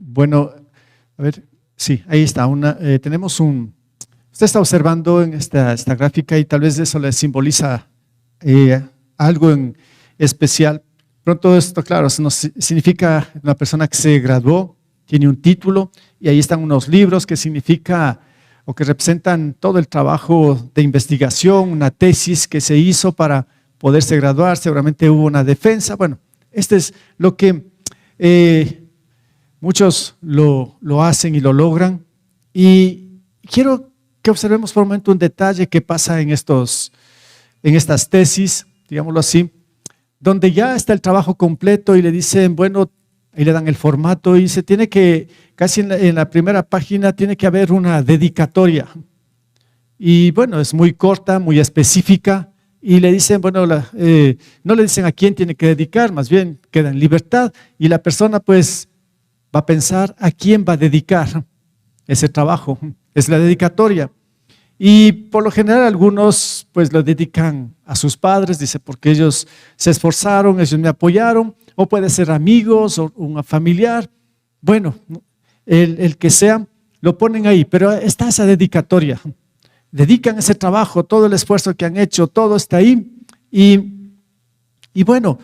Bueno, a ver, sí, ahí está. Tenemos usted está observando en esta gráfica y tal vez eso le simboliza algo en especial. Pronto esto, claro, eso significa una persona que se graduó, tiene un título y ahí están unos libros que significa o que representan todo el trabajo de investigación, una tesis que se hizo para poderse graduar. Seguramente hubo una defensa. Bueno, este es lo que muchos lo hacen y lo logran. Y quiero que observemos por un momento un detalle que pasa en estas tesis, digámoslo así, donde ya está el trabajo completo y le dicen, bueno, ahí le dan el formato y se tiene que, casi en la primera página tiene que haber una dedicatoria. Y bueno, es muy corta, muy específica y le dicen, bueno, no le dicen a quién tiene que dedicar, más bien queda en libertad y la persona pues va a pensar a quién va a dedicar ese trabajo, es la dedicatoria. Y por lo general algunos pues lo dedican a sus padres, dice, porque ellos se esforzaron, ellos me apoyaron, o puede ser amigos o un familiar, bueno, el que sea, lo ponen ahí, pero está esa dedicatoria, dedican ese trabajo, todo el esfuerzo que han hecho, todo está ahí, y bueno,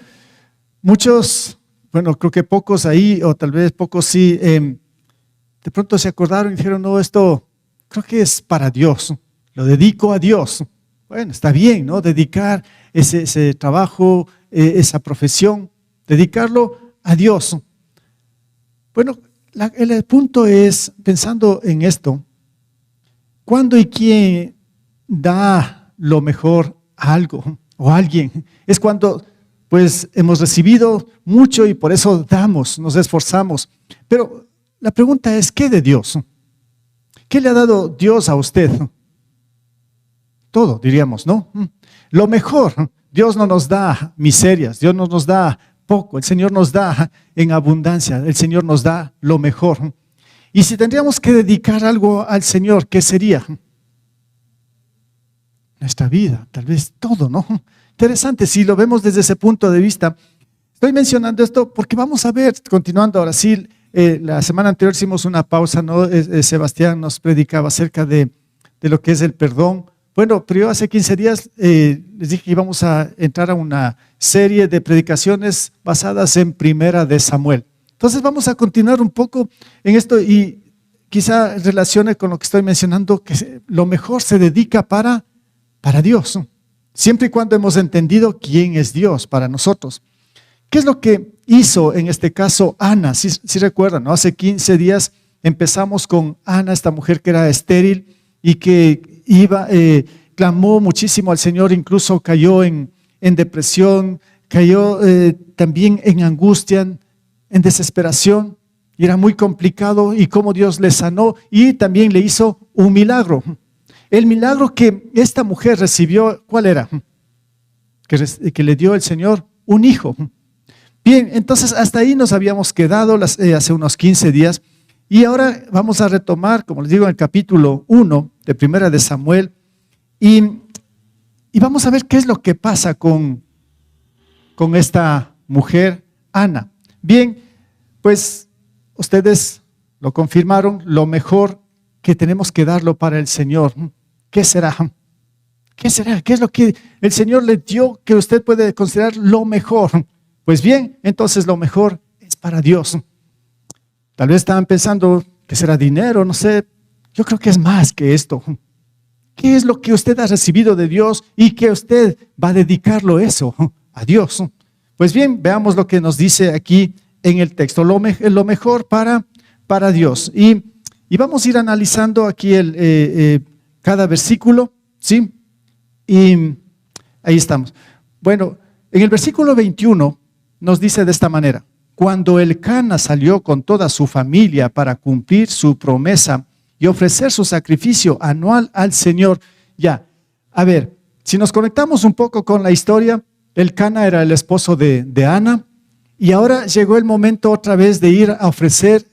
muchos, bueno, creo que pocos ahí, o tal vez pocos sí, de pronto se acordaron y dijeron, no, esto creo que es para Dios, lo dedico a Dios. Bueno, está bien, ¿no? Dedicar ese trabajo, esa profesión, dedicarlo a Dios. Bueno, el punto es, pensando en esto, ¿cuándo y quién da lo mejor a algo o a alguien? Es cuando pues hemos recibido mucho y por eso damos, nos esforzamos. Pero la pregunta es, ¿qué de Dios? ¿Qué le ha dado Dios a usted? Todo, diríamos, ¿no? Lo mejor. Dios no nos da miserias, Dios no nos da poco, el Señor nos da en abundancia, el Señor nos da lo mejor. Y si tendríamos que dedicar algo al Señor, ¿qué sería? Nuestra vida, tal vez todo, ¿no? Interesante, si lo vemos desde ese punto de vista. Estoy mencionando esto porque vamos a ver, continuando ahora sí, la semana anterior hicimos una pausa, ¿no? Sebastián nos predicaba acerca de lo que es el perdón. Bueno, pero yo hace 15 días les dije que íbamos a entrar a una serie de predicaciones basadas en Primera de Samuel. Entonces vamos a continuar un poco en esto y quizá relacione con lo que estoy mencionando, que lo mejor se dedica para Dios, siempre y cuando hemos entendido quién es Dios para nosotros. ¿Qué es lo que hizo en este caso Ana? Si recuerdan, ¿no? Hace 15 días empezamos con Ana, esta mujer que era estéril y que clamó muchísimo al Señor, incluso cayó en depresión, cayó también en angustia, en desesperación, y era muy complicado, y cómo Dios le sanó y también le hizo un milagro. El milagro que esta mujer recibió, ¿cuál era? Que le dio el Señor un hijo. Bien, entonces hasta ahí nos habíamos quedado hace unos 15 días. Y ahora vamos a retomar, como les digo, en el capítulo 1 de Primera de Samuel y vamos a ver qué es lo que pasa con esta mujer, Ana. Bien, pues ustedes lo confirmaron, lo mejor que tenemos que darlo para el Señor. ¿Qué será? ¿Qué será? ¿Qué es lo que el Señor le dio que usted puede considerar lo mejor? Pues bien, entonces lo mejor es para Dios. Tal vez estaban pensando que será dinero, no sé. Yo creo que es más que esto. ¿Qué es lo que usted ha recibido de Dios y que usted va a dedicarlo eso a Dios? Pues bien, veamos lo que nos dice aquí en el texto. Lo mejor para Dios. Y vamos a ir analizando aquí cada versículo, ¿sí? Y ahí estamos. Bueno, en el versículo 21 nos dice de esta manera. Cuando Elcana salió con toda su familia para cumplir su promesa y ofrecer su sacrificio anual al Señor. Ya, a ver, si nos conectamos un poco con la historia, Elcana era el esposo de Ana y ahora llegó el momento otra vez de ir a ofrecer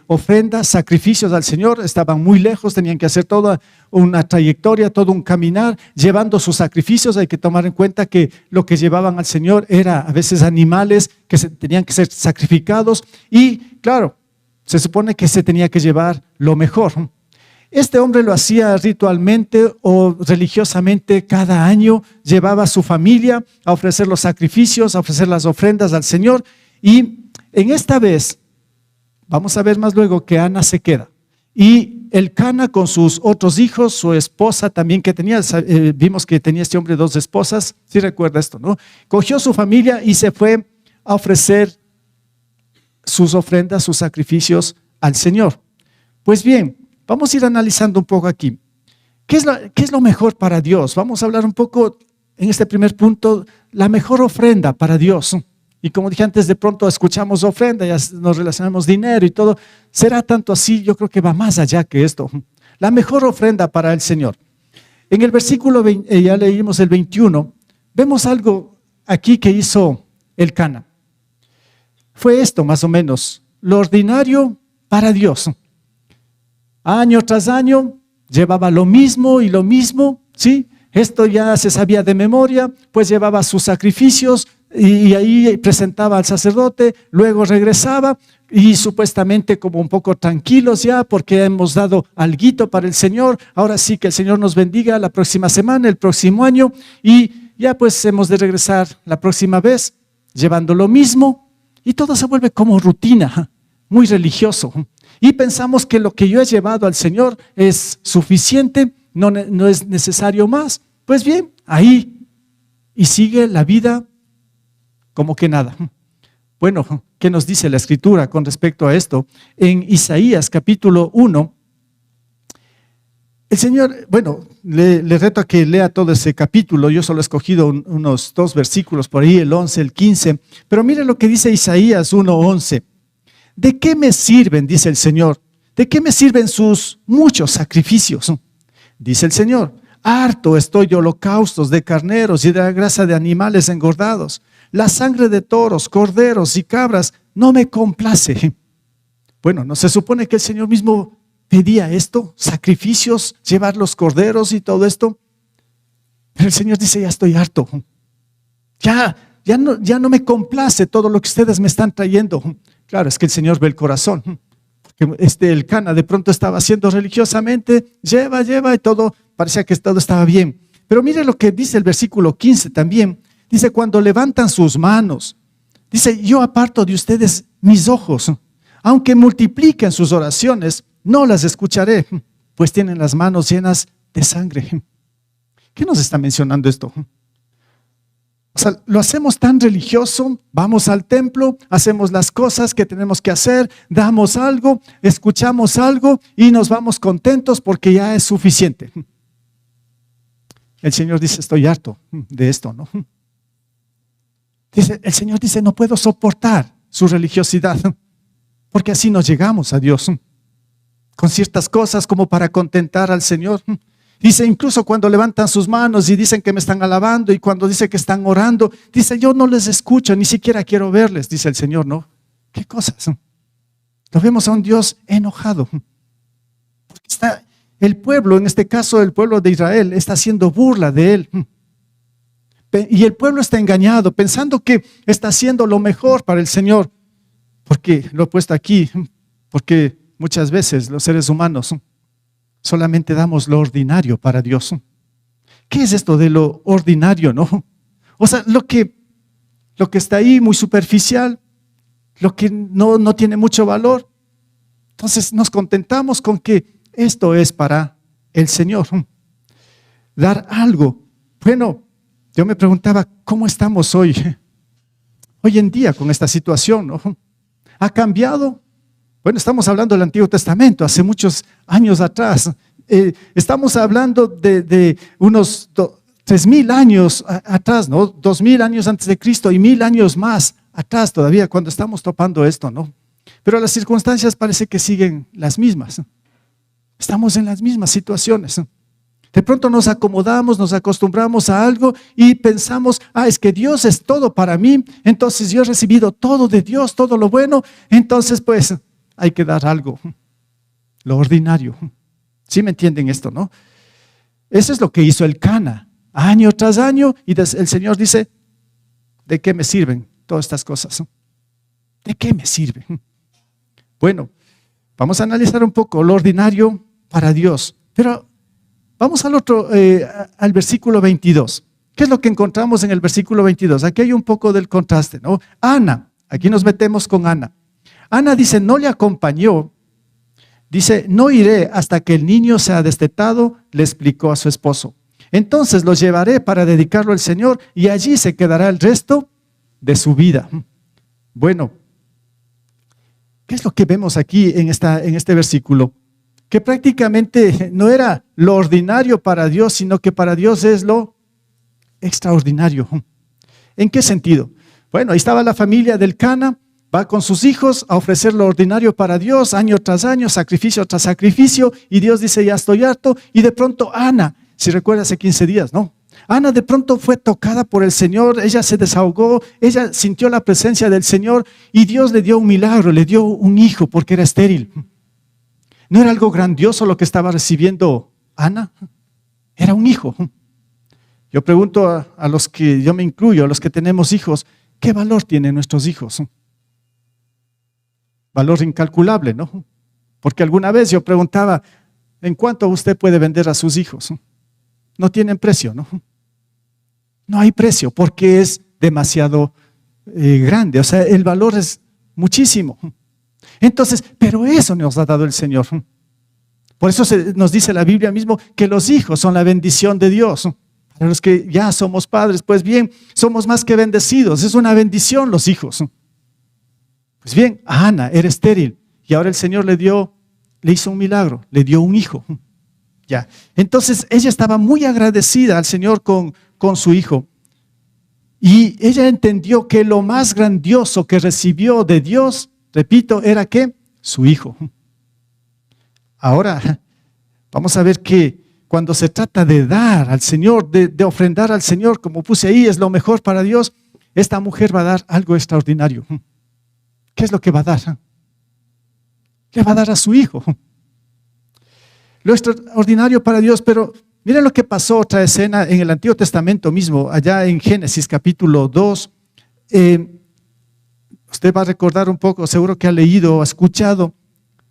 ofrendas, sacrificios al Señor. Estaban muy lejos, tenían que hacer toda una trayectoria, todo un caminar, llevando sus sacrificios. Hay que tomar en cuenta que lo que llevaban al Señor era a veces animales que tenían que ser sacrificados y claro, Se supone que se tenía que llevar lo mejor. Este hombre lo hacía ritualmente o religiosamente cada año, llevaba a su familia a ofrecer los sacrificios, a ofrecer las ofrendas al Señor. Y en esta vez, vamos a ver más luego que Ana se queda. Y Elcana con sus otros hijos, su esposa también que tenía, vimos que tenía este hombre 2 esposas, si recuerda esto, ¿no? Cogió su familia y se fue a ofrecer sus ofrendas, sus sacrificios al Señor. Pues bien, vamos a ir analizando un poco aquí. ¿Qué es lo mejor para Dios? Vamos a hablar un poco en este primer punto, la mejor ofrenda para Dios. Y como dije antes, de pronto escuchamos ofrenda, ya nos relacionamos dinero y todo. ¿Será tanto así? Yo creo que va más allá que esto. La mejor ofrenda para el Señor. En el versículo 20, ya leímos el 21, vemos algo aquí que hizo Elcana. Fue esto más o menos, lo ordinario para Dios. Año tras año llevaba lo mismo y lo mismo, ¿sí? Esto ya se sabía de memoria, pues llevaba sus sacrificios y ahí presentaba al sacerdote, luego regresaba y supuestamente como un poco tranquilos ya porque hemos dado alguito para el Señor, ahora sí que el Señor nos bendiga la próxima semana, el próximo año y ya pues hemos de regresar la próxima vez llevando lo mismo y todo se vuelve como rutina, muy religioso y pensamos que lo que yo he llevado al Señor es suficiente, no es necesario más. Pues bien, ahí y sigue la vida como que nada. Bueno, ¿qué nos dice la Escritura con respecto a esto? En Isaías capítulo 1, el Señor, bueno, le reto a que lea todo ese capítulo, yo solo he escogido unos 2 versículos por ahí, el 11, el 15, pero mire lo que dice Isaías 1:11. ¿De qué me sirven, dice el Señor? ¿De qué me sirven sus muchos sacrificios? Dice el Señor, harto estoy de holocaustos, de carneros y de la grasa de animales engordados. La sangre de toros, corderos y cabras no me complace. Bueno, ¿no se supone que el Señor mismo pedía esto? Sacrificios, llevar los corderos y todo esto. Pero el Señor dice, ya estoy harto. Ya no me complace todo lo que ustedes me están trayendo. Claro, es que el Señor ve el corazón. Porque Elcana de pronto estaba haciendo religiosamente, lleva y todo, parecía que todo estaba bien. Pero mire lo que dice el versículo 15 también. Dice, cuando levantan sus manos, dice, yo aparto de ustedes mis ojos, aunque multipliquen sus oraciones, no las escucharé, pues tienen las manos llenas de sangre. ¿Qué nos está mencionando esto? O sea, lo hacemos tan religioso, vamos al templo, hacemos las cosas que tenemos que hacer, damos algo, escuchamos algo y nos vamos contentos porque ya es suficiente. El Señor dice, estoy harto de esto, ¿no? El Señor dice, no puedo soportar su religiosidad, porque así nos llegamos a Dios, con ciertas cosas como para contentar al Señor. Dice, incluso cuando levantan sus manos y dicen que me están alabando y cuando dice que están orando, dice, yo no les escucho, ni siquiera quiero verles, dice el Señor, ¿no? ¿Qué cosas? Lo vemos a un Dios enojado. Está el pueblo, en este caso el pueblo de Israel, está haciendo burla de él. Y el pueblo está engañado, pensando que está haciendo lo mejor para el Señor. Porque lo he puesto aquí, porque muchas veces los seres humanos solamente damos lo ordinario para Dios. ¿Qué es esto de lo ordinario, no? O sea, lo que está ahí muy superficial, lo que no tiene mucho valor. Entonces nos contentamos con que esto es para el Señor. Dar algo. Bueno, yo me preguntaba, ¿cómo estamos hoy en día con esta situación, ¿no? ¿Ha cambiado? Bueno, estamos hablando del Antiguo Testamento, hace muchos años atrás. Estamos hablando de unos 3,000 años atrás, ¿no? 2,000 años antes de Cristo y 1,000 años más atrás todavía cuando estamos topando esto, ¿no? Pero las circunstancias parece que siguen las mismas. Estamos en las mismas situaciones. De pronto nos acomodamos, nos acostumbramos a algo y pensamos, es que Dios es todo para mí, entonces yo he recibido todo de Dios, todo lo bueno, entonces pues hay que dar algo, lo ordinario. ¿Sí me entienden esto, no? Eso es lo que hizo Elcana, año tras año, y el Señor dice, ¿de qué me sirven todas estas cosas? ¿De qué me sirven? Bueno, Vamos a analizar un poco lo ordinario para Dios. Pero vamos al versículo 22. ¿Qué es lo que encontramos en el versículo 22? Aquí hay un poco del contraste, ¿no? Ana, aquí nos metemos con Ana. Ana dice, no le acompañó. Dice, no iré hasta que el niño sea destetado, le explicó a su esposo. Entonces lo llevaré para dedicarlo al Señor y allí se quedará el resto de su vida. Bueno, ¿qué es lo que vemos aquí en este versículo? Que prácticamente no era lo ordinario para Dios, sino que para Dios es lo extraordinario. ¿En qué sentido? Bueno, ahí estaba la familia del Cana, va con sus hijos a ofrecer lo ordinario para Dios, año tras año, sacrificio tras sacrificio, y Dios dice, ya estoy harto, y de pronto Ana, si recuerdas hace 15 días, ¿no? Ana de pronto fue tocada por el Señor, ella se desahogó, ella sintió la presencia del Señor, y Dios le dio un milagro, le dio un hijo porque era estéril. ¿No era algo grandioso lo que estaba recibiendo Ana? Era un hijo. Yo pregunto a los que, yo me incluyo, a los que tenemos hijos, ¿qué valor tienen nuestros hijos? Valor incalculable, ¿no? Porque alguna vez yo preguntaba, ¿en cuánto usted puede vender a sus hijos? No tienen precio, ¿no? No hay precio porque es demasiado grande, o sea, el valor es muchísimo. Entonces, pero eso nos ha dado el Señor. Por eso nos dice la Biblia mismo que los hijos son la bendición de Dios. Para los que ya somos padres, pues bien, somos más que bendecidos, es una bendición los hijos. Pues bien, Ana era estéril y ahora el Señor le hizo un milagro, le dio un hijo. Ya. Entonces ella estaba muy agradecida al Señor con su hijo. Y ella entendió que lo más grandioso que recibió de Dios, repito, era ¿qué? Su hijo. Ahora, vamos a ver que cuando se trata de dar al Señor, de ofrendar al Señor, como puse ahí, es lo mejor para Dios, esta mujer va a dar algo extraordinario. ¿Qué es lo que va a dar? Le va a dar a su hijo. Lo extraordinario para Dios, pero miren lo que pasó, otra escena en el Antiguo Testamento mismo, allá en Génesis capítulo 2. Usted va a recordar un poco, seguro que ha leído o ha escuchado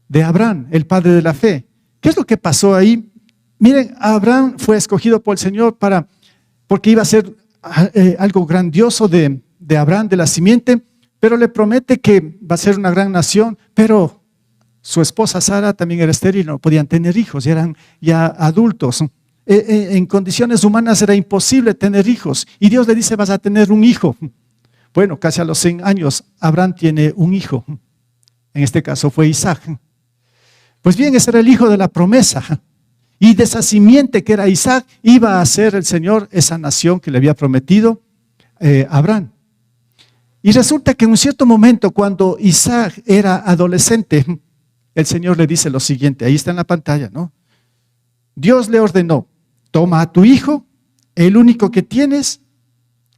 de Abraham, el padre de la fe. ¿Qué es lo que pasó ahí? Miren, Abraham fue escogido por el Señor porque iba a ser algo grandioso de Abraham, de la simiente, pero le promete que va a ser una gran nación, pero su esposa Sara también era estéril, no podían tener hijos, ya eran ya adultos. En condiciones humanas era imposible tener hijos, y Dios le dice, vas a tener un hijo. Bueno, casi a los 100 años, Abraham tiene un hijo. En este caso fue Isaac. Pues bien, ese era el hijo de la promesa. Y de esa simiente que era Isaac, iba a ser el Señor esa nación que le había prometido a Abraham. Y resulta que en un cierto momento, cuando Isaac era adolescente, el Señor le dice lo siguiente, ahí está en la pantalla, ¿no? Dios le ordenó, toma a tu hijo, el único que tienes,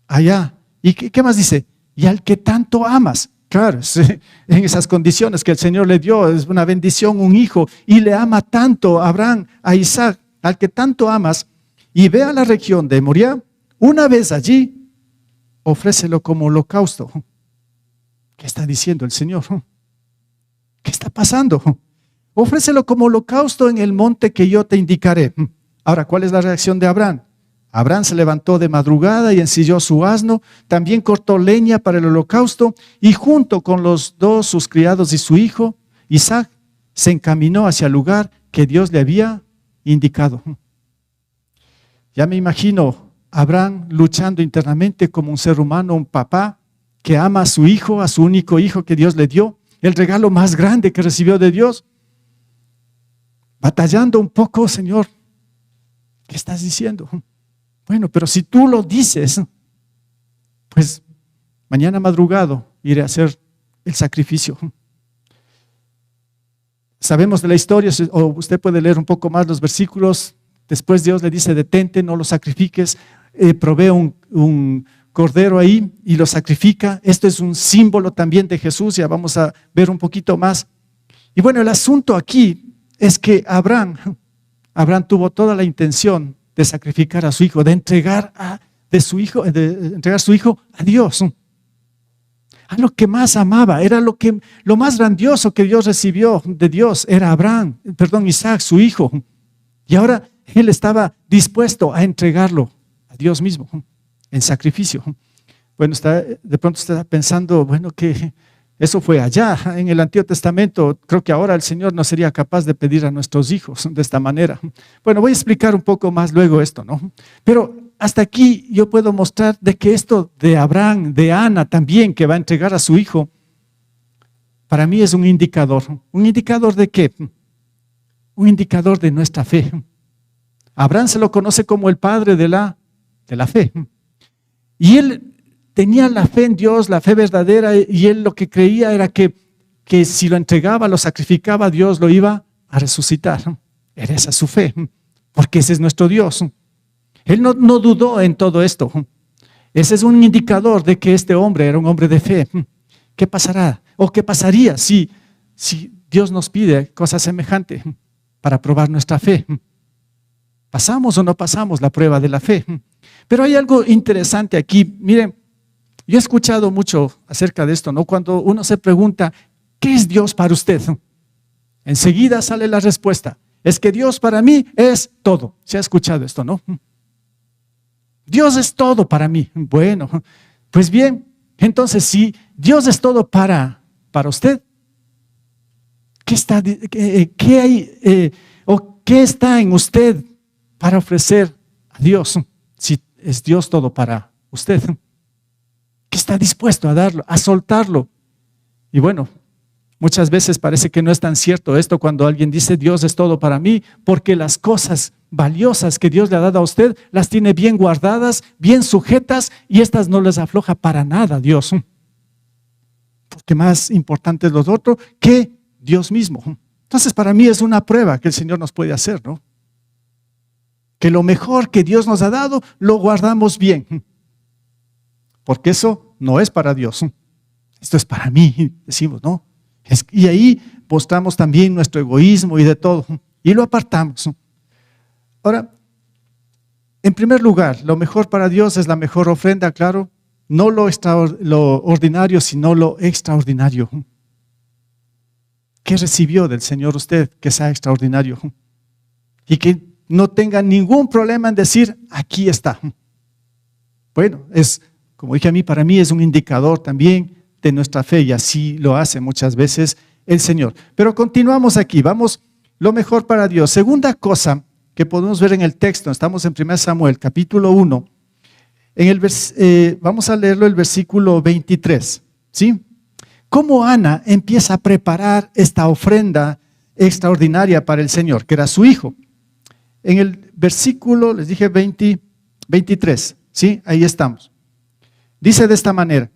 allá. ¿Y qué más dice? Y al que tanto amas. Claro, en esas condiciones que el Señor le dio, es una bendición, un hijo, y le ama tanto a Abraham, a Isaac, al que tanto amas, y ve a la región de Moriah, una vez allí, ofrécelo como holocausto. ¿Qué está diciendo el Señor? ¿Qué está pasando? Ofrécelo como holocausto en el monte que yo te indicaré. Ahora, ¿cuál es la reacción de Abraham? Abraham se levantó de madrugada y ensilló su asno, también cortó leña para el holocausto y junto con los dos, sus criados y su hijo, Isaac, se encaminó hacia el lugar que Dios le había indicado. Ya me imagino a Abraham luchando internamente como un ser humano, un papá que ama a su hijo, a su único hijo que Dios le dio, el regalo más grande que recibió de Dios, batallando un poco, Señor, ¿qué estás diciendo? Bueno, pero si tú lo dices, pues mañana madrugado iré a hacer el sacrificio. Sabemos de la historia, o usted puede leer un poco más los versículos. Después Dios le dice, detente, no lo sacrifiques, provee un cordero ahí y lo sacrifica. Esto es un símbolo también de Jesús, ya vamos a ver un poquito más. Y bueno, el asunto aquí es que Abraham tuvo toda la intención de sacrificar a su hijo, de entregar su hijo a Dios. a lo que más amaba, era lo más grandioso que Dios recibió de Dios, era Isaac, su hijo. Y ahora él estaba dispuesto a entregarlo a Dios mismo en sacrificio. Bueno, de pronto está pensando, bueno, que eso fue allá en el Antiguo Testamento. Creo que ahora el Señor no sería capaz de pedir a nuestros hijos de esta manera. Bueno, voy a explicar un poco más luego esto, ¿no? Pero hasta aquí yo puedo mostrar de que esto de Abraham, de Ana también, que va a entregar a su hijo, para mí es un indicador. ¿Un indicador de qué? Un indicador de nuestra fe. Abraham se lo conoce como el padre de la fe. Y él tenía la fe en Dios, la fe verdadera, y él lo que creía era que si lo entregaba, lo sacrificaba, Dios lo iba a resucitar. Era esa su fe, porque ese es nuestro Dios. Él no dudó en todo esto. Ese es un indicador de que este hombre era un hombre de fe. ¿Qué pasará? ¿O qué pasaría si Dios nos pide cosas semejantes para probar nuestra fe? ¿Pasamos o no pasamos la prueba de la fe? Pero hay algo interesante aquí. Miren, yo he escuchado mucho acerca de esto, ¿no? Cuando uno se pregunta, ¿qué es Dios para usted? Enseguida sale la respuesta. Es que Dios para mí es todo. ¿Se ha escuchado esto, no? Dios es todo para mí. Bueno, pues bien, entonces si Dios es todo para usted, ¿qué hay o qué está en usted para ofrecer a Dios si es Dios todo para usted? ¿Qué está dispuesto a darlo, a soltarlo? Y bueno, muchas veces parece que no es tan cierto esto cuando alguien dice Dios es todo para mí, porque las cosas valiosas que Dios le ha dado a usted las tiene bien guardadas, bien sujetas, y estas no les afloja para nada Dios. Porque más importante es lo otro que Dios mismo. Entonces para mí es una prueba que el Señor nos puede hacer, ¿no? Que lo mejor que Dios nos ha dado lo guardamos bien. Porque eso no es para Dios. Esto es para mí, decimos, ¿no? Y ahí mostramos también nuestro egoísmo y de todo. Y lo apartamos. Ahora, en primer lugar, lo mejor para Dios es la mejor ofrenda, claro. No lo ordinario, sino lo extraordinario. ¿Qué recibió del Señor usted que sea extraordinario? Y que no tenga ningún problema en decir, aquí está. Bueno, como dije para mí es un indicador también de nuestra fe, y así lo hace muchas veces el Señor. Pero continuamos aquí, vamos, lo mejor para Dios. Segunda cosa que podemos ver en el texto, estamos en 1 Samuel, capítulo 1, vamos a leerlo el versículo 23, ¿sí? Cómo Ana empieza a preparar esta ofrenda extraordinaria para el Señor, que era su hijo. En el versículo, les dije 23, ¿sí? Ahí estamos. Dice de esta manera.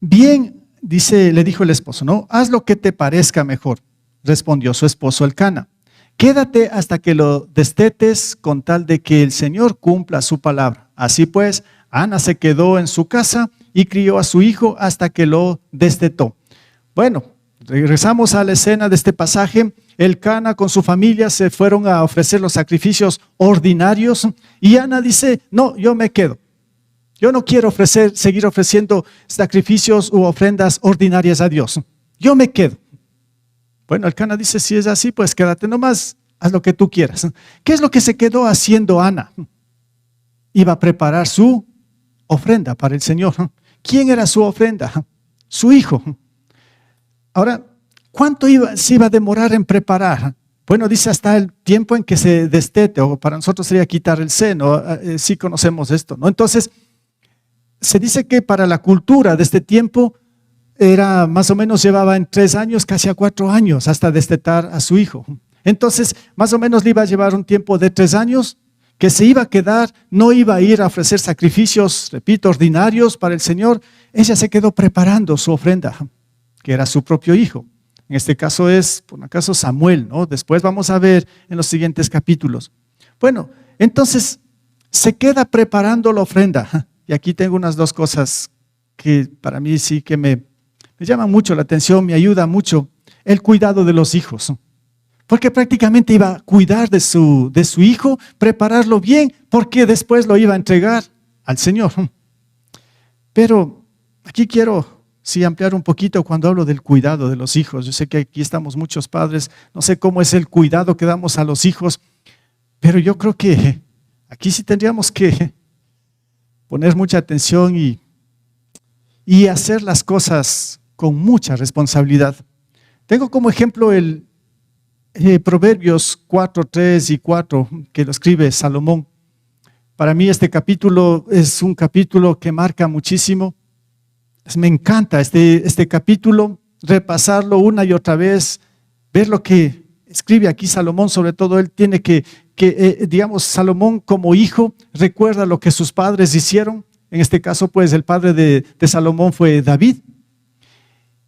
Bien, le dijo el esposo, ¿no? Haz lo que te parezca mejor, respondió su esposo Elcana. Quédate hasta que lo destetes con tal de que el Señor cumpla su palabra. Así pues, Ana se quedó en su casa y crió a su hijo hasta que lo destetó. Bueno, regresamos a la escena de este pasaje. Elcana con su familia se fueron a ofrecer los sacrificios ordinarios y Ana dice, no, yo me quedo. Yo no quiero seguir ofreciendo sacrificios u ofrendas ordinarias a Dios. Yo me quedo. Bueno, Elcana dice, si es así, pues quédate nomás, haz lo que tú quieras. ¿Qué es lo que se quedó haciendo Ana? Iba a preparar su ofrenda para el Señor. ¿Quién era su ofrenda? Su hijo. Ahora, ¿cuánto se iba a demorar en preparar? Bueno, dice hasta el tiempo en que se destete, o para nosotros sería quitar el seno. Sí conocemos esto, ¿no? Entonces, se dice que para la cultura de este tiempo era más o menos, llevaba en 3 años, casi a 4 años, hasta destetar a su hijo. Entonces, más o menos le iba a llevar un tiempo de 3 años, que se iba a quedar, no iba a ir a ofrecer sacrificios, repito, ordinarios para el Señor. Ella se quedó preparando su ofrenda, que era su propio hijo. En este caso es, por acaso, Samuel, ¿no? Después vamos a ver en los siguientes capítulos. Bueno, entonces se queda preparando la ofrenda. Y aquí tengo unas 2 cosas que para mí sí que me llaman mucho la atención, me ayuda mucho. El cuidado de los hijos. Porque prácticamente iba a cuidar de su hijo, prepararlo bien, porque después lo iba a entregar al Señor. Pero aquí quiero ampliar un poquito cuando hablo del cuidado de los hijos. Yo sé que aquí estamos muchos padres, no sé cómo es el cuidado que damos a los hijos, pero yo creo que aquí sí tendríamos que poner mucha atención y hacer las cosas con mucha responsabilidad. Tengo como ejemplo el Proverbios 4, 3 y 4, que lo escribe Salomón. Para mí este capítulo es un capítulo que marca muchísimo. Me encanta este capítulo, repasarlo una y otra vez, ver lo que escribe aquí Salomón. Sobre todo él tiene digamos, Salomón como hijo recuerda lo que sus padres hicieron. En este caso, pues el padre de Salomón fue David.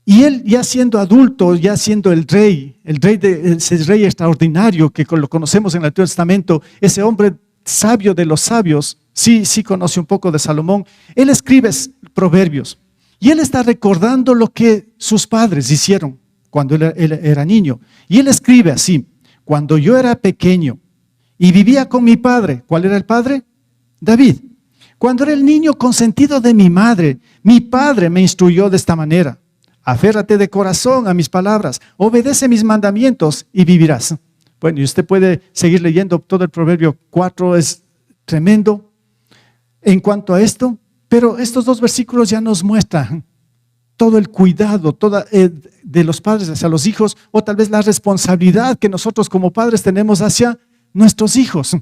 Y él, ya siendo adulto, ya siendo ese rey extraordinario que lo conocemos en el Antiguo Testamento, ese hombre sabio de los sabios, sí conoce un poco de Salomón. Él escribe Proverbios y él está recordando lo que sus padres hicieron cuando él era niño. Y él escribe así: cuando yo era pequeño y vivía con mi padre. ¿Cuál era el padre? David. Cuando era el niño consentido de mi madre, mi padre me instruyó de esta manera: aférrate de corazón a mis palabras, obedece mis mandamientos y vivirás. Bueno, y usted puede seguir leyendo todo el Proverbio 4, es tremendo en cuanto a esto, pero estos dos versículos ya nos muestran todo el cuidado de los padres hacia los hijos, o tal vez la responsabilidad que nosotros como padres tenemos hacia nuestros hijos.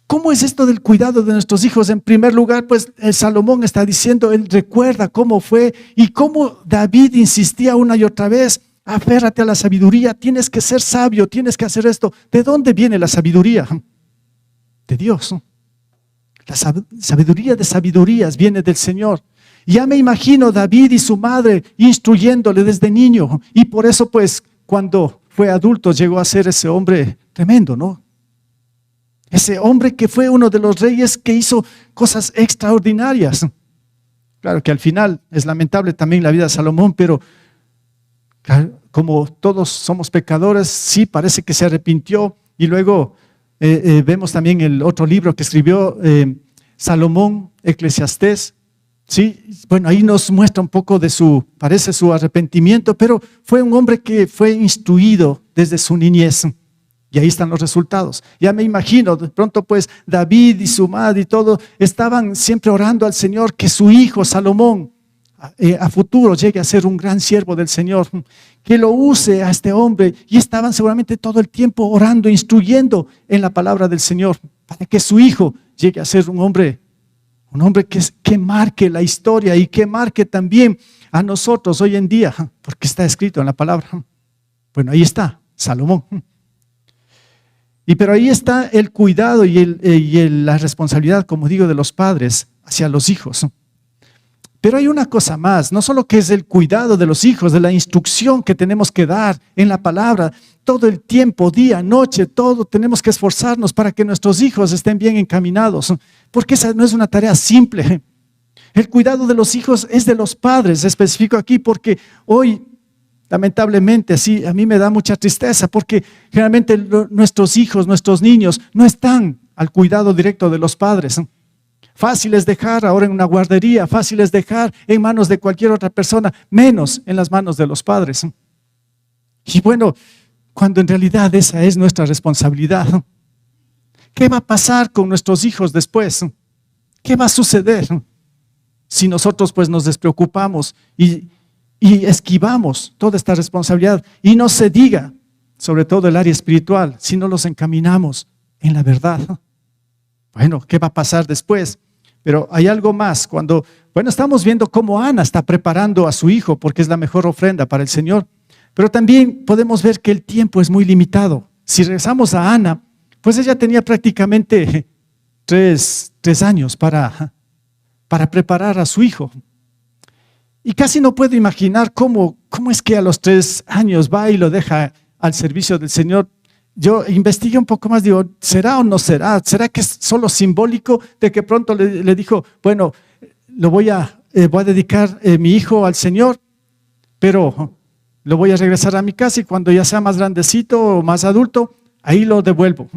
¿Cómo es esto del cuidado de nuestros hijos? En primer lugar, pues el Salomón está diciendo, él recuerda cómo fue y cómo David insistía una y otra vez: aférrate a la sabiduría, tienes que ser sabio, tienes que hacer esto. ¿De dónde viene la sabiduría? De Dios. La sabiduría de sabidurías viene del Señor. Ya me imagino David y su madre instruyéndole desde niño, y por eso pues cuando fue adulto llegó a ser ese hombre tremendo, ¿no? Ese hombre que fue uno de los reyes que hizo cosas extraordinarias. Claro que al final es lamentable también la vida de Salomón, pero como todos somos pecadores, sí parece que se arrepintió. Y luego vemos también el otro libro que escribió Salomón, Eclesiastés. Sí, bueno, ahí nos muestra un poco de su arrepentimiento, pero fue un hombre que fue instruido desde su niñez. Y ahí están los resultados. Ya me imagino, de pronto pues David y su madre y todo estaban siempre orando al Señor que su hijo Salomón a futuro llegue a ser un gran siervo del Señor, que lo use a este hombre. Y estaban seguramente todo el tiempo orando, instruyendo en la palabra del Señor, para que su hijo llegue a ser un hombre que marque la historia y que marque también a nosotros hoy en día, porque está escrito en la palabra. Bueno, ahí está Salomón. Pero ahí está el cuidado y la responsabilidad, como digo, de los padres hacia los hijos. Pero hay una cosa más, no solo que es el cuidado de los hijos, de la instrucción que tenemos que dar en la palabra, todo el tiempo, día, noche, todo tenemos que esforzarnos para que nuestros hijos estén bien encaminados, porque esa no es una tarea simple. El cuidado de los hijos es de los padres, especifico aquí, porque hoy, lamentablemente, sí, a mí me da mucha tristeza, porque generalmente nuestros hijos, nuestros niños, no están al cuidado directo de los padres. Fácil es dejar ahora en una guardería, fácil es dejar en manos de cualquier otra persona, menos en las manos de los padres. Y bueno, cuando en realidad esa es nuestra responsabilidad. ¿Qué va a pasar con nuestros hijos después? ¿Qué va a suceder si nosotros pues nos despreocupamos y esquivamos toda esta responsabilidad? Y no se diga, sobre todo el área espiritual, si no los encaminamos en la verdad. Bueno, ¿qué va a pasar después? Pero hay algo más. Estamos viendo cómo Ana está preparando a su hijo porque es la mejor ofrenda para el Señor. Pero también podemos ver que el tiempo es muy limitado. Si regresamos a Ana, pues ella tenía prácticamente tres años para preparar a su hijo. Y casi no puedo imaginar cómo es que a los 3 años va y lo deja al servicio del Señor. Yo investigué un poco más, digo, ¿será o no será? ¿Será que es solo simbólico de que pronto le dijo, bueno, voy a dedicar mi hijo al Señor, pero lo voy a regresar a mi casa y cuando ya sea más grandecito o más adulto, ahí lo devuelvo?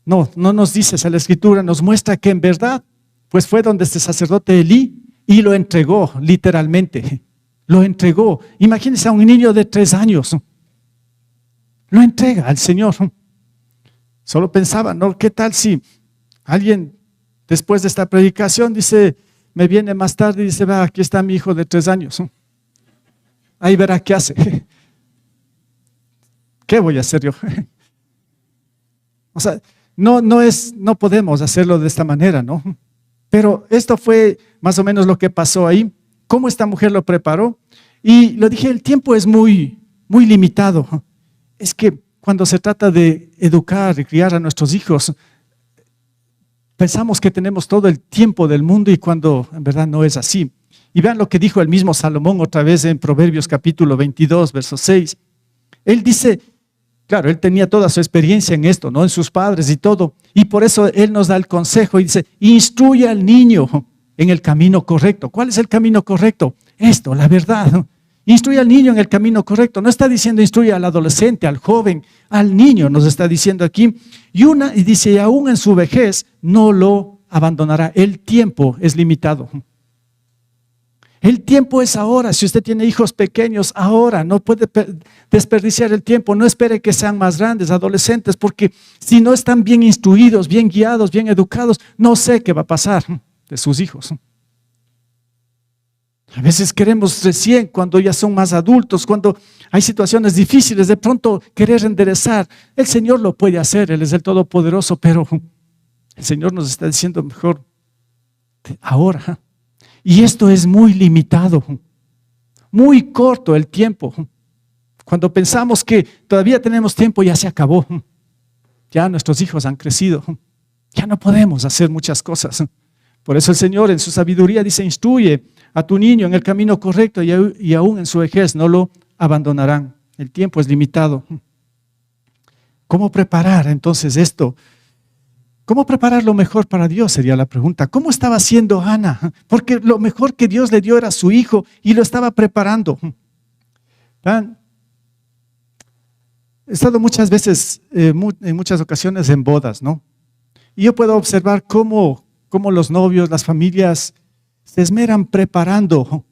No nos dice esa la Escritura, nos muestra que en verdad pues fue donde este sacerdote Elí y lo entregó literalmente. Lo entregó. Imagínense a un niño de 3 años. Lo entrega al Señor. Solo pensaba, ¿no? ¿Qué tal si alguien después de esta predicación dice, me viene más tarde y dice, va, aquí está mi hijo de 3 años. Ahí verá qué hace. ¿Qué voy a hacer yo? O sea, no podemos hacerlo de esta manera, ¿no? Pero esto fue más o menos lo que pasó ahí. Cómo esta mujer lo preparó. Y lo dije, el tiempo es muy, muy limitado. Es que cuando se trata de educar y criar a nuestros hijos, pensamos que tenemos todo el tiempo del mundo y cuando en verdad no es así. Y vean lo que dijo el mismo Salomón otra vez en Proverbios capítulo 22, verso 6. Él dice, claro, él tenía toda su experiencia en esto, ¿no? En sus padres y todo. Y por eso él nos da el consejo y dice, instruye al niño en el camino correcto. ¿Cuál es el camino correcto? Esto, la verdad, ¿no? Instruye al niño en el camino correcto. No está diciendo instruye al adolescente, al joven, al niño, nos está diciendo aquí. Y dice, y aún en su vejez no lo abandonará. El tiempo es limitado. El tiempo es ahora. Si usted tiene hijos pequeños, ahora. No puede desperdiciar el tiempo. No espere que sean más grandes, adolescentes, porque si no están bien instruidos, bien guiados, bien educados, no sé qué va a pasar de sus hijos. A veces queremos recién, cuando ya son más adultos, cuando hay situaciones difíciles, de pronto querer enderezar. El Señor lo puede hacer, Él es el Todopoderoso, pero el Señor nos está diciendo mejor ahora. Y esto es muy limitado, muy corto el tiempo. Cuando pensamos que todavía tenemos tiempo, ya se acabó. Ya nuestros hijos han crecido. Ya no podemos hacer muchas cosas. Por eso el Señor en su sabiduría dice, instruye a tu niño en el camino correcto y aún en su vejez no lo abandonarán. El tiempo es limitado. ¿Cómo preparar entonces esto? ¿Cómo preparar lo mejor para Dios? Sería la pregunta. ¿Cómo estaba haciendo Ana? Porque lo mejor que Dios le dio era su hijo y lo estaba preparando. ¿Ven? He estado muchas veces, en muchas ocasiones en bodas, ¿no? Y yo puedo observar cómo los novios, las familias se esmeran preparando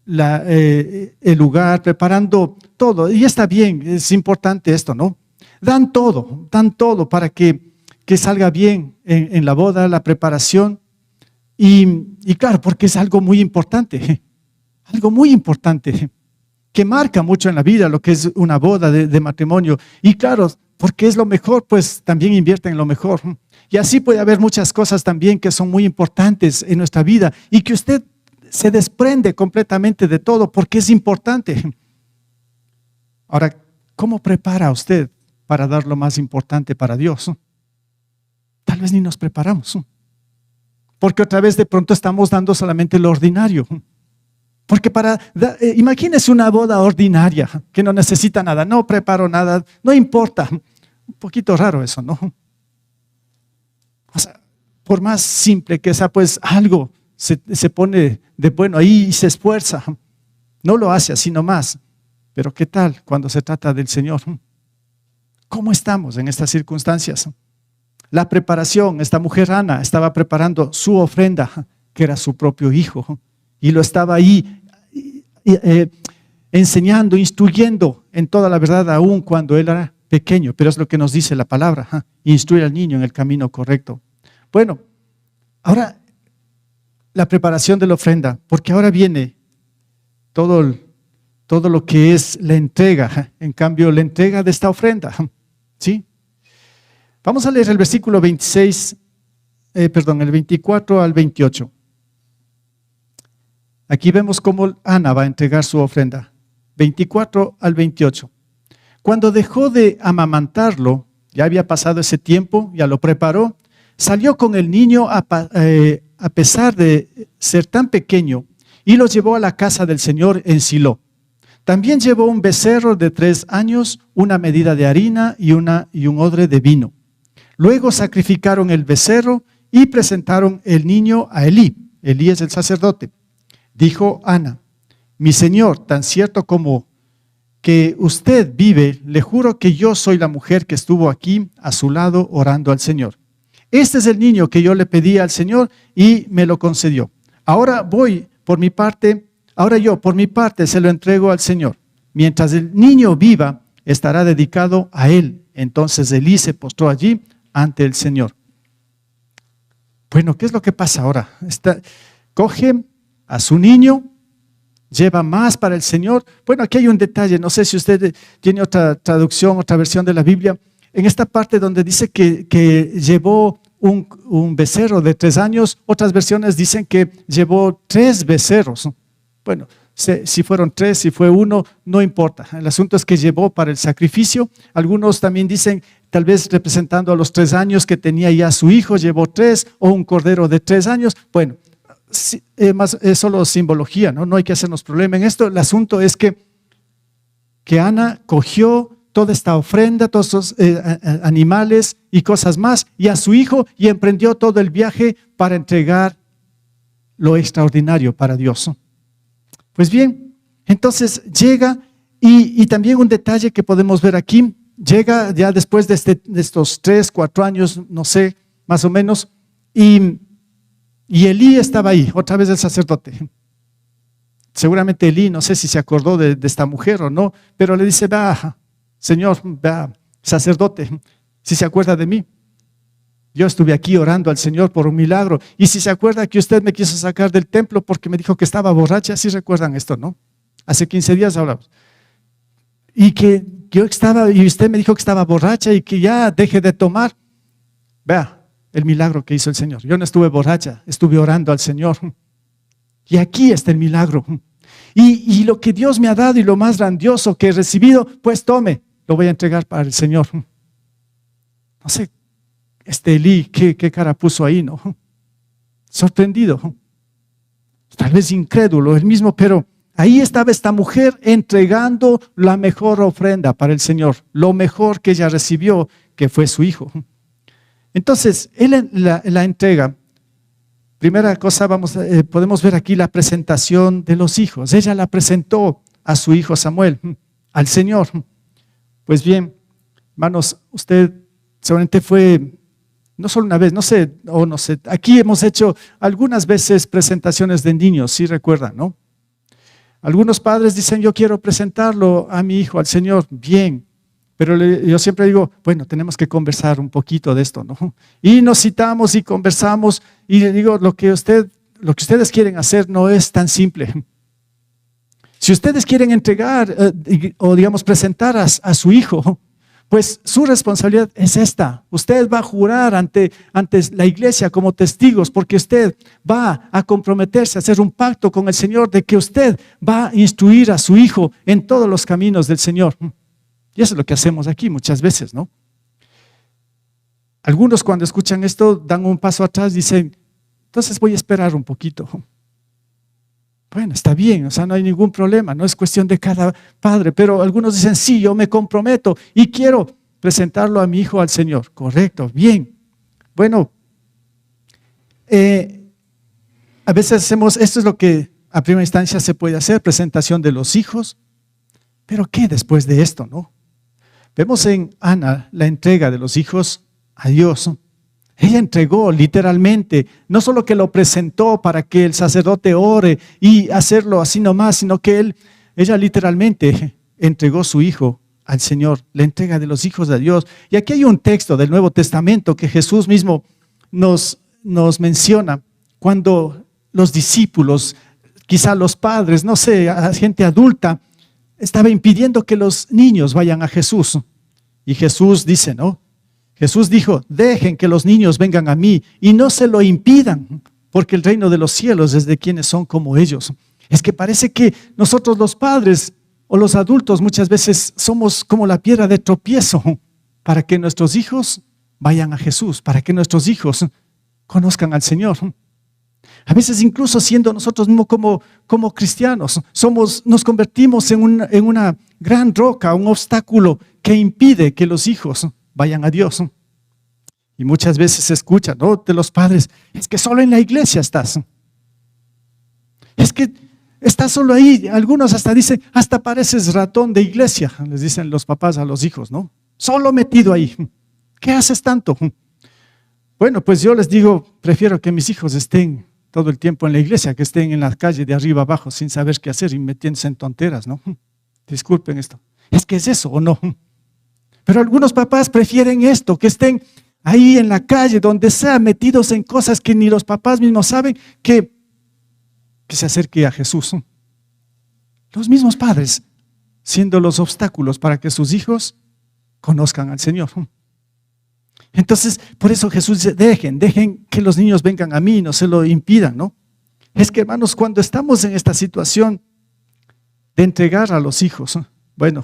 el lugar, preparando todo. Y está bien, es importante esto, ¿no? Dan todo para que salga bien en la boda, la preparación. Y claro, porque es algo muy importante, que marca mucho en la vida lo que es una boda de matrimonio. Y claro, porque es lo mejor, pues también invierten en lo mejor. Y así puede haber muchas cosas también que son muy importantes en nuestra vida y que usted se desprende completamente de todo porque es importante. Ahora, ¿cómo prepara usted para dar lo más importante para Dios? Tal vez ni nos preparamos, porque otra vez de pronto estamos dando solamente lo ordinario. Porque imagínese una boda ordinaria que no necesita nada, no preparo nada, no importa. Un poquito raro eso, ¿no? O sea, por más simple que sea, pues algo se pone de bueno ahí y se esfuerza. No lo hace así nomás. Pero ¿qué tal cuando se trata del Señor? ¿Cómo estamos en estas circunstancias? La preparación, esta mujer Ana estaba preparando su ofrenda, que era su propio hijo, y lo estaba ahí enseñando, instruyendo en toda la verdad, aún cuando él era pequeño. Pero es lo que nos dice la palabra, instruir al niño en el camino correcto. Bueno, ahora la preparación de la ofrenda, porque ahora viene todo lo que es la entrega, en cambio la entrega de esta ofrenda, ¿sí? Vamos a leer el versículo 24 al 28. Aquí vemos cómo Ana va a entregar su ofrenda. 24 al 28. Cuando dejó de amamantarlo, ya había pasado ese tiempo, ya lo preparó, salió con el niño a pesar de ser tan pequeño y lo llevó a la casa del Señor en Silo. También llevó un becerro de 3 años, una medida de harina y un odre de vino. Luego sacrificaron el becerro y presentaron el niño a Elí. Elí es el sacerdote. Dijo Ana, mi señor, tan cierto como que usted vive, le juro que yo soy la mujer que estuvo aquí a su lado orando al Señor. este es el niño que yo le pedí al Señor y me lo concedió. Ahora yo por mi parte se lo entrego al Señor. Mientras el niño viva, estará dedicado a él. Entonces Elí se postró allí ante el Señor. Bueno, ¿qué es lo que pasa ahora? Coge a su niño, lleva más para el Señor. Bueno, aquí hay un detalle, no sé si usted tiene otra traducción, otra versión de la Biblia. En esta parte donde dice que llevó un becerro de 3 años, otras versiones dicen que llevó 3 becerros. Bueno, si fueron 3, si fue 1, no importa. El asunto es que llevó para el sacrificio. Algunos también dicen, tal vez representando a los 3 años que tenía ya su hijo, llevó 3, o un cordero de 3 años. Bueno, es solo simbología, ¿no? No hay que hacernos problema en esto. El asunto es que Ana cogió toda esta ofrenda, todos esos animales y cosas más, y a su hijo, y emprendió todo el viaje para entregar lo extraordinario para Dios. Pues bien, entonces llega, y también un detalle que podemos ver aquí, llega ya después de estos 3, 4 años, no sé, más o menos, y Elí estaba ahí, otra vez el sacerdote. Seguramente Elí, no sé si se acordó de esta mujer o no, pero le dice, va, Señor, va, sacerdote, si se acuerda de mí. Yo estuve aquí orando al Señor por un milagro. Y si se acuerda que usted me quiso sacar del templo porque me dijo que estaba borracha, ¿sí recuerdan esto, no? Hace 15 días hablamos. Y que yo estaba, y usted me dijo que estaba borracha y que ya deje de tomar. Vea el milagro que hizo el Señor. Yo no estuve borracha, estuve orando al Señor. Y aquí está el milagro. Y lo que Dios me ha dado y lo más grandioso que he recibido, pues tome, lo voy a entregar para el Señor. No sé, Elí, ¿qué cara puso ahí, no? Sorprendido, tal vez incrédulo, el mismo, pero ahí estaba esta mujer entregando la mejor ofrenda para el Señor, lo mejor que ella recibió, que fue su hijo. Entonces, él la entrega. Primera cosa, podemos ver aquí la presentación de los hijos. Ella la presentó a su hijo Samuel, al Señor. Pues bien, hermanos, usted seguramente fue, no solo una vez, no sé, aquí hemos hecho algunas veces presentaciones de niños, ¿sí recuerdan, no? Algunos padres dicen, yo quiero presentarlo a mi hijo, al Señor, bien. Pero yo siempre digo, bueno, tenemos que conversar un poquito de esto, ¿no? Y nos citamos y conversamos y le digo, lo que ustedes quieren hacer no es tan simple. Si ustedes quieren entregar o digamos presentar a su hijo, pues su responsabilidad es esta. Usted va a jurar ante la iglesia como testigos porque usted va a comprometerse a hacer un pacto con el Señor de que usted va a instruir a su hijo en todos los caminos del Señor. Y eso es lo que hacemos aquí muchas veces, ¿no? Algunos cuando escuchan esto dan un paso atrás y dicen, entonces voy a esperar un poquito. Bueno, está bien, o sea, no hay ningún problema, no es cuestión de cada padre, pero algunos dicen, sí, yo me comprometo y quiero presentarlo a mi hijo al Señor. Correcto, bien. Bueno, a veces hacemos, esto es lo que a primera instancia se puede hacer, presentación de los hijos, pero ¿qué después de esto, no? Vemos en Ana la entrega de los hijos a Dios. Ella entregó literalmente, no solo que lo presentó para que el sacerdote ore y hacerlo así nomás, sino que ella literalmente entregó su hijo al Señor, la entrega de los hijos de Dios. Y aquí hay un texto del Nuevo Testamento que Jesús mismo nos menciona cuando los discípulos, quizá los padres, no sé, gente adulta, estaba impidiendo que los niños vayan a Jesús. Y Jesús dice, ¿no? Jesús dijo, dejen que los niños vengan a mí y no se lo impidan, porque el reino de los cielos es de quienes son como ellos. Es que parece que nosotros los padres o los adultos muchas veces somos como la piedra de tropiezo para que nuestros hijos vayan a Jesús, para que nuestros hijos conozcan al Señor. A veces incluso siendo nosotros mismos como cristianos, nos convertimos en una gran roca, un obstáculo que impide que los hijos vayan a Dios. Y muchas veces se escucha, ¿no?, de los padres, es que solo en la iglesia estás. Es que estás solo ahí. Algunos hasta dicen, hasta pareces ratón de iglesia, les dicen los papás a los hijos, ¿no? Solo metido ahí. ¿Qué haces tanto? Bueno, pues yo les digo, prefiero que mis hijos estén todo el tiempo en la iglesia, que estén en la calle de arriba abajo sin saber qué hacer y metiéndose en tonteras, ¿no? Disculpen esto. ¿Es que es eso o no? Pero algunos papás prefieren esto, que estén ahí en la calle, donde sea, metidos en cosas que ni los papás mismos saben, que se acerque a Jesús. Los mismos padres siendo los obstáculos para que sus hijos conozcan al Señor. Entonces, por eso Jesús dice, dejen que los niños vengan a mí, no se lo impidan, ¿no? Es que, hermanos, cuando estamos en esta situación de entregar a los hijos, bueno,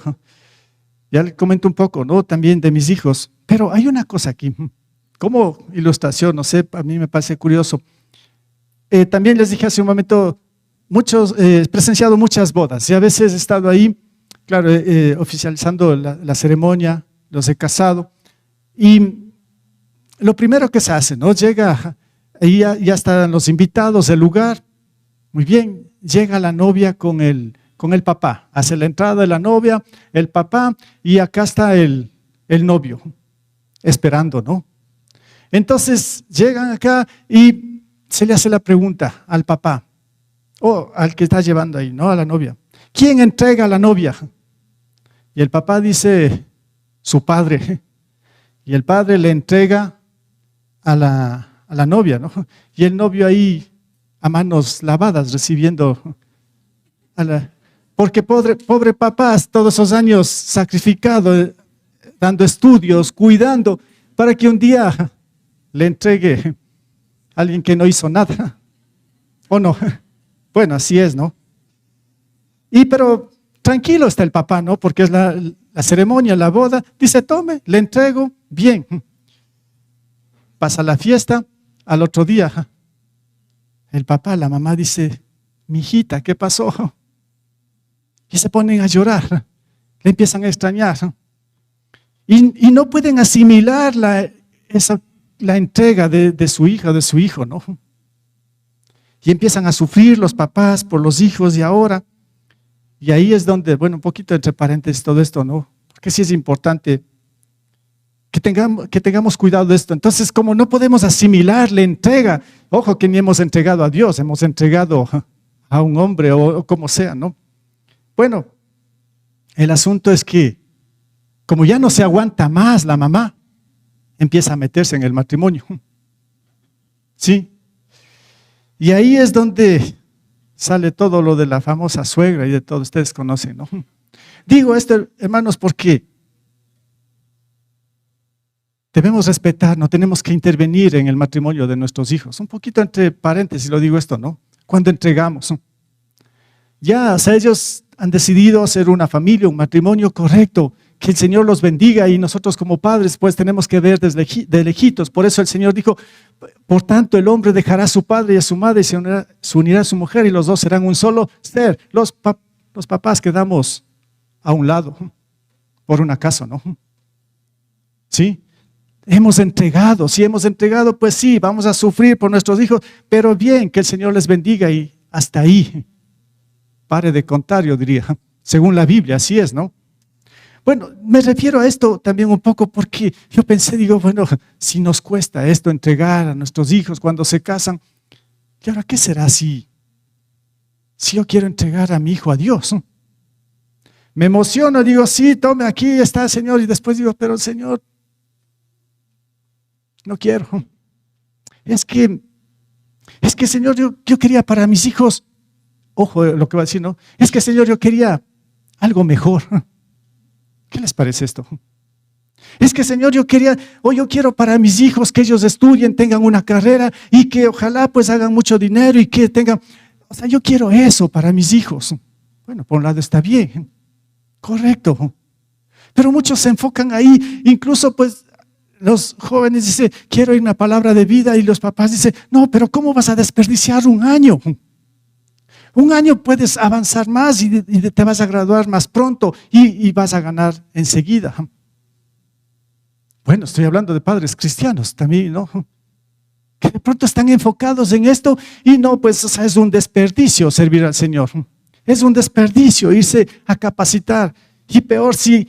ya les comento un poco, ¿no? También de mis hijos, pero hay una cosa aquí, como ilustración, no sé, a mí me parece curioso. También les dije hace un momento, he presenciado muchas bodas y a veces he estado ahí, claro, oficializando la ceremonia, los he casado, y lo primero que se hace, ¿no? Llega, ahí ya están los invitados del lugar, muy bien, llega la novia con el papá, hace la entrada de la novia, el papá, y acá está el novio, esperando, ¿no? Entonces llegan acá y se le hace la pregunta al papá, o al que está llevando ahí, ¿no? A la novia. ¿Quién entrega a la novia? Y el papá dice, su padre. Y el padre le entrega a la novia, ¿no? Y el novio ahí a manos lavadas recibiendo porque pobre papá, todos esos años sacrificado, dando estudios, cuidando, para que un día le entregue a alguien que no hizo nada. ¿O no? Bueno, así es, ¿no? Pero tranquilo está el papá, ¿no? Porque es la ceremonia, la boda. Dice, tome, le entrego, bien. Pasa la fiesta, al otro día, el papá, la mamá dice, mijita, ¿qué pasó? Y se ponen a llorar, le empiezan a extrañar. Y no pueden asimilar la entrega de su hija, de su hijo, ¿no? Y empiezan a sufrir los papás por los hijos de ahora. Y ahí es donde, bueno, un poquito entre paréntesis todo esto, ¿no? Porque sí es importante que tengamos cuidado de esto. Entonces, como no podemos asimilar la entrega, ojo que ni hemos entregado a Dios, hemos entregado a un hombre o como sea, ¿no? Bueno, el asunto es que, como ya no se aguanta más la mamá, empieza a meterse en el matrimonio. ¿Sí? Y ahí es donde sale todo lo de la famosa suegra y de todo, ustedes conocen, ¿no? Digo esto, hermanos, porque debemos respetar, no tenemos que intervenir en el matrimonio de nuestros hijos. Un poquito entre paréntesis lo digo esto, ¿no? Cuando entregamos. Ya, o sea, ellos han decidido hacer una familia, un matrimonio correcto, que el Señor los bendiga y nosotros como padres pues tenemos que ver de lejitos. Por eso el Señor dijo, por tanto el hombre dejará a su padre y a su madre y se unirá a su mujer y los dos serán un solo ser. Los papás quedamos a un lado por un acaso, ¿no? ¿Sí? Hemos entregado, si hemos entregado, pues sí, vamos a sufrir por nuestros hijos, pero bien, que el Señor les bendiga y hasta ahí. Pare de contar, yo diría, según la Biblia, así es, ¿no? Bueno, me refiero a esto también un poco porque yo pensé, digo, bueno, si nos cuesta esto entregar a nuestros hijos cuando se casan, ¿y ahora qué será si yo quiero entregar a mi hijo a Dios? Me emociono, digo, sí, tome, aquí está el Señor, y después digo, pero Señor, no quiero. Es que Señor, yo quería para mis hijos, ojo lo que va a decir, ¿no? Es que Señor, yo quería algo mejor. ¿Qué les parece esto? Es que Señor, yo quiero para mis hijos que ellos estudien, tengan una carrera y que ojalá pues hagan mucho dinero y que tengan, o sea, yo quiero eso para mis hijos. Bueno, por un lado está bien, correcto, pero muchos se enfocan ahí, incluso pues los jóvenes dicen, quiero ir a una palabra de vida y los papás dicen, no, pero ¿cómo vas a desperdiciar un año? Un año puedes avanzar más y te vas a graduar más pronto y vas a ganar enseguida. Bueno, estoy hablando de padres cristianos también, ¿no? Que de pronto están enfocados en esto y no, pues o sea, es un desperdicio servir al Señor. Es un desperdicio irse a capacitar. Y peor si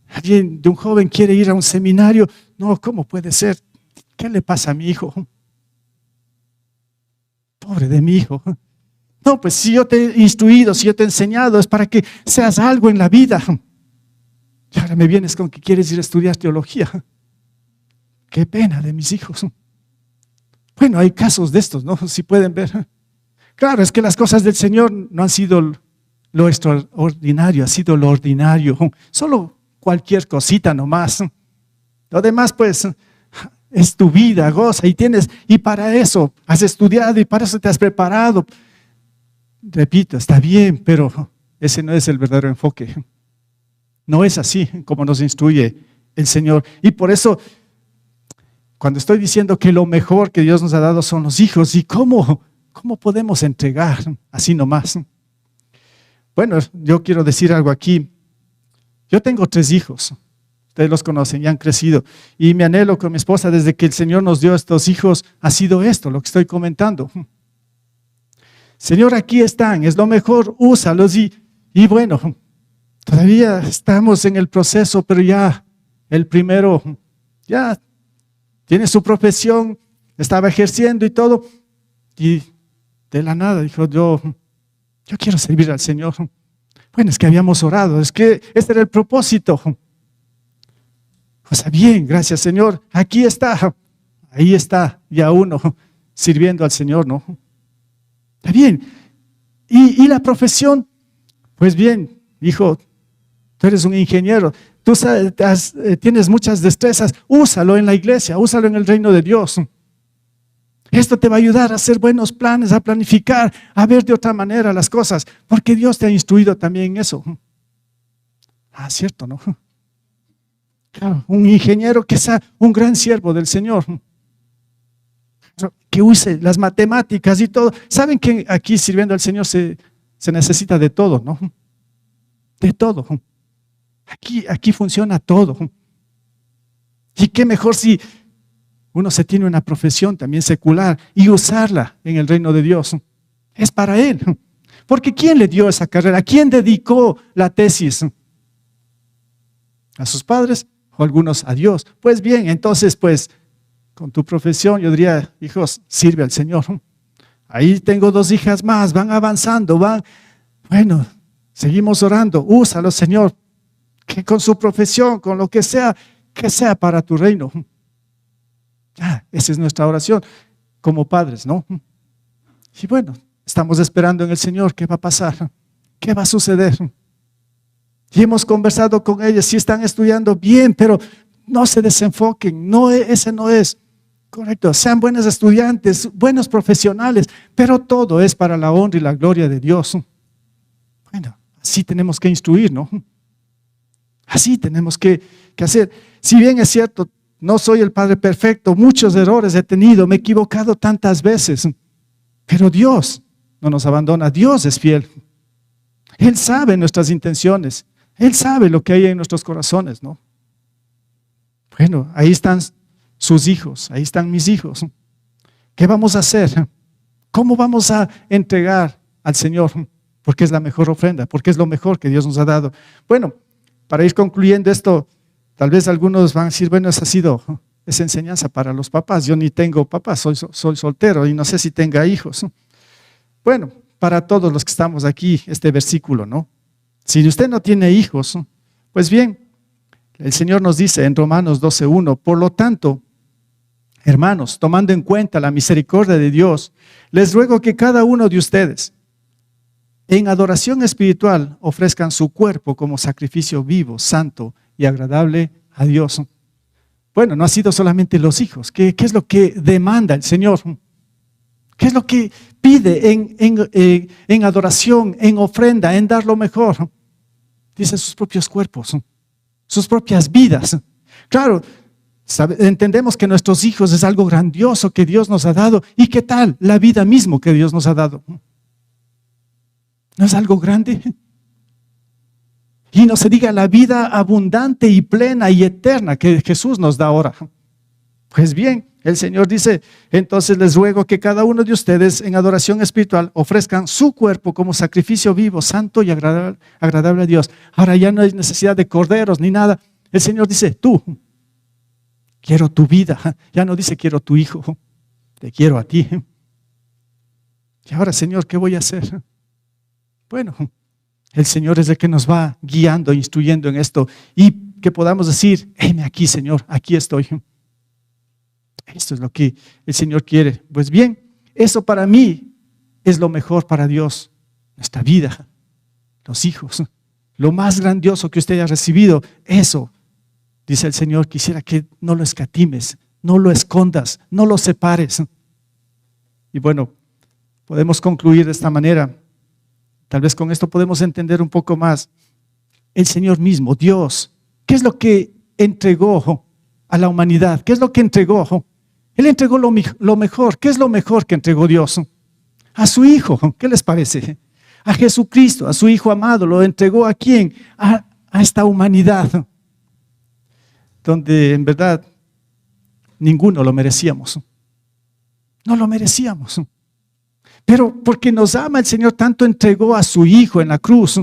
alguien de un joven quiere ir a un seminario, no, ¿cómo puede ser? ¿Qué le pasa a mi hijo? Pobre de mi hijo. No, pues si yo te he instruido, si yo te he enseñado, es para que seas algo en la vida. Y ahora me vienes con que quieres ir a estudiar teología. Qué pena de mis hijos. Bueno, hay casos de estos, ¿no? Si pueden ver. Claro, es que las cosas del Señor no han sido lo extraordinario, ha sido lo ordinario. Solo cualquier cosita nomás. Lo demás, pues, es tu vida, goza y para eso has estudiado y para eso te has preparado. Repito, está bien, pero ese no es el verdadero enfoque. No es así como nos instruye el Señor. Y por eso, cuando estoy diciendo que lo mejor que Dios nos ha dado son los hijos, ¿y cómo podemos entregar así nomás? Bueno, yo quiero decir algo aquí. Yo tengo 3 hijos. Ustedes los conocen y han crecido. Y mi anhelo con mi esposa desde que el Señor nos dio estos hijos ha sido esto, lo que estoy comentando. Señor, aquí están, es lo mejor, úsalos. Y bueno, todavía estamos en el proceso, pero ya el primero ya tiene su profesión, estaba ejerciendo y todo. Y de la nada dijo, yo quiero servir al Señor. Bueno, es que habíamos orado, es que este era el propósito. O sea, bien, gracias Señor, aquí está, ahí está ya uno sirviendo al Señor, ¿no? Está bien. Y la profesión, pues bien, hijo, tú eres un ingeniero, tú tienes muchas destrezas, úsalo en la iglesia, úsalo en el reino de Dios. Esto te va a ayudar a hacer buenos planes, a planificar, a ver de otra manera las cosas, porque Dios te ha instruido también en eso. Ah, cierto, ¿no? Claro, un ingeniero que sea un gran siervo del Señor, que use las matemáticas y todo. Saben que aquí sirviendo al Señor se necesita de todo, ¿no? De todo. Aquí funciona todo. Y qué mejor si uno se tiene una profesión también secular y usarla en el reino de Dios. Es para Él. Porque ¿quién le dio esa carrera? ¿Quién dedicó la tesis? ¿A sus padres o algunos a Dios? Pues bien, entonces pues con tu profesión yo diría, hijos, sirve al Señor. Ahí tengo 2 hijas más, van avanzando, bueno, seguimos orando, úsalo Señor, que con su profesión, con lo que sea para tu reino. Esa es nuestra oración como padres, ¿no? Y bueno, estamos esperando en el Señor qué va a pasar, qué va a suceder. Y hemos conversado con ellos, si están estudiando bien, pero no se desenfoquen, ese no es correcto. Sean buenos estudiantes, buenos profesionales, pero todo es para la honra y la gloria de Dios. Bueno, así tenemos que instruir, ¿no? Así tenemos que hacer. Si bien es cierto, no soy el padre perfecto, muchos errores he tenido, me he equivocado tantas veces, pero Dios no nos abandona, Dios es fiel. Él sabe nuestras intenciones, Él sabe lo que hay en nuestros corazones, ¿no? Bueno, ahí están sus hijos, ahí están mis hijos. ¿Qué vamos a hacer? ¿Cómo vamos a entregar al Señor? Porque es la mejor ofrenda, porque es lo mejor que Dios nos ha dado. Bueno, para ir concluyendo esto, tal vez algunos van a decir, bueno, esa enseñanza para los papás. Yo ni tengo papás, soy soltero y no sé si tenga hijos. Bueno, para todos los que estamos aquí, este versículo, ¿no? Si usted no tiene hijos, pues bien, el Señor nos dice en Romanos 12:1, por lo tanto, hermanos, tomando en cuenta la misericordia de Dios, les ruego que cada uno de ustedes, en adoración espiritual, ofrezcan su cuerpo como sacrificio vivo, santo y agradable a Dios. Bueno, no ha sido solamente los hijos. ¿Qué es lo que demanda el Señor? ¿Qué es lo que pide en adoración, en ofrenda, en dar lo mejor? Dice sus propios cuerpos, sus propias vidas. Claro, entendemos que nuestros hijos es algo grandioso que Dios nos ha dado. ¿Y qué tal la vida mismo que Dios nos ha dado? ¿No es algo grande? Y no se diga la vida abundante y plena y eterna que Jesús nos da ahora. Pues bien, el Señor dice, entonces les ruego que cada uno de ustedes en adoración espiritual ofrezcan su cuerpo como sacrificio vivo, santo y agradable a Dios. Ahora ya no hay necesidad de corderos ni nada. El Señor dice, tú, quiero tu vida. Ya no dice quiero tu hijo, te quiero a ti. Y ahora, Señor, ¿qué voy a hacer? Bueno, el Señor es el que nos va guiando, instruyendo en esto y que podamos decir, heme aquí, Señor, aquí estoy. Esto es lo que el Señor quiere. Pues bien, eso para mí es lo mejor para Dios, nuestra vida, los hijos, lo más grandioso que usted haya recibido. Eso, dice el Señor, quisiera que no lo escatimes, no lo escondas, no lo separes. Y bueno, podemos concluir de esta manera. Tal vez con esto podemos entender un poco más. El Señor mismo, Dios, ¿qué es lo que entregó a la humanidad? ¿Qué es lo que entregó? Él entregó lo mejor. ¿Qué es lo mejor que entregó Dios? A su Hijo. ¿Qué les parece? A Jesucristo, a su Hijo amado. ¿Lo entregó a quién? A esta humanidad, donde en verdad ninguno lo merecíamos. No lo merecíamos. Pero porque nos ama el Señor, tanto entregó a su Hijo en la cruz,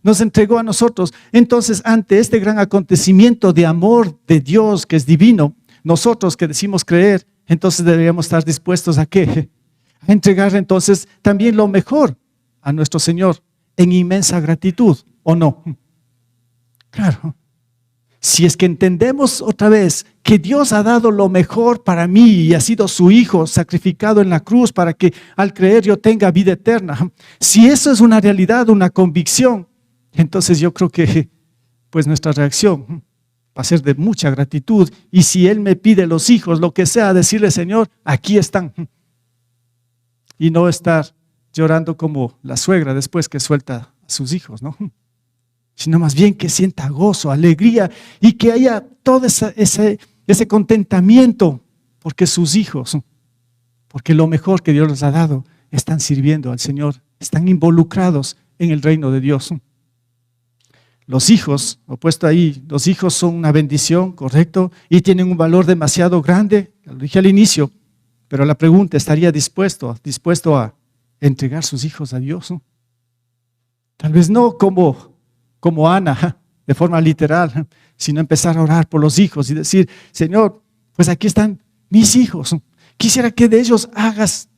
nos entregó a nosotros. Entonces, ante este gran acontecimiento de amor de Dios que es divino, nosotros que decimos creer, entonces deberíamos estar dispuestos ¿a qué? A entregar entonces también lo mejor a nuestro Señor en inmensa gratitud, ¿o no? Claro. Si es que entendemos otra vez que Dios ha dado lo mejor para mí y ha sido su Hijo sacrificado en la cruz para que al creer yo tenga vida eterna, si eso es una realidad, una convicción, entonces yo creo que pues nuestra reacción va a ser de mucha gratitud. Y si Él me pide los hijos, lo que sea, decirle, Señor, aquí están. Y no estar llorando como la suegra después que suelta a sus hijos, ¿no? Sino más bien que sienta gozo, alegría y que haya todo ese contentamiento porque sus hijos, porque lo mejor que Dios les ha dado, están sirviendo al Señor, están involucrados en el reino de Dios. Los hijos, opuesto ahí, los hijos son una bendición, correcto, y tienen un valor demasiado grande, lo dije al inicio, pero la pregunta, ¿estaría dispuesto a entregar sus hijos a Dios? Tal vez no como Ana, de forma literal, sino empezar a orar por los hijos y decir, Señor, pues aquí están mis hijos, quisiera que de ellos hagas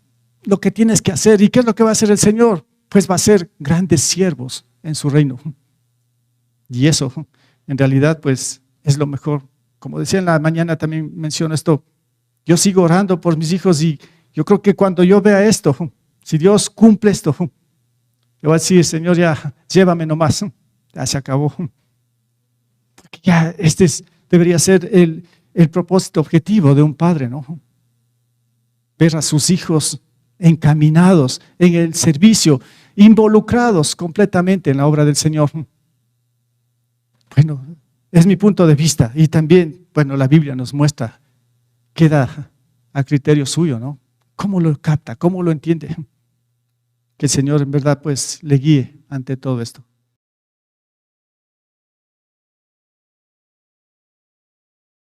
lo que tienes que hacer. ¿Y qué es lo que va a hacer el Señor? Pues va a ser grandes siervos en su reino. Y eso, en realidad, pues es lo mejor. Como decía en la mañana, también menciono esto, yo sigo orando por mis hijos y yo creo que cuando yo vea esto, si Dios cumple esto, le voy a decir, Señor, ya llévame nomás. Ya se acabó. Porque ya debería ser el propósito objetivo de un padre, ¿no? Ver a sus hijos encaminados en el servicio, involucrados completamente en la obra del Señor. Bueno, es mi punto de vista y también, bueno, la Biblia nos muestra, queda a criterio suyo, ¿no? ¿Cómo lo capta? ¿Cómo lo entiende? Que el Señor en verdad pues le guíe ante todo esto.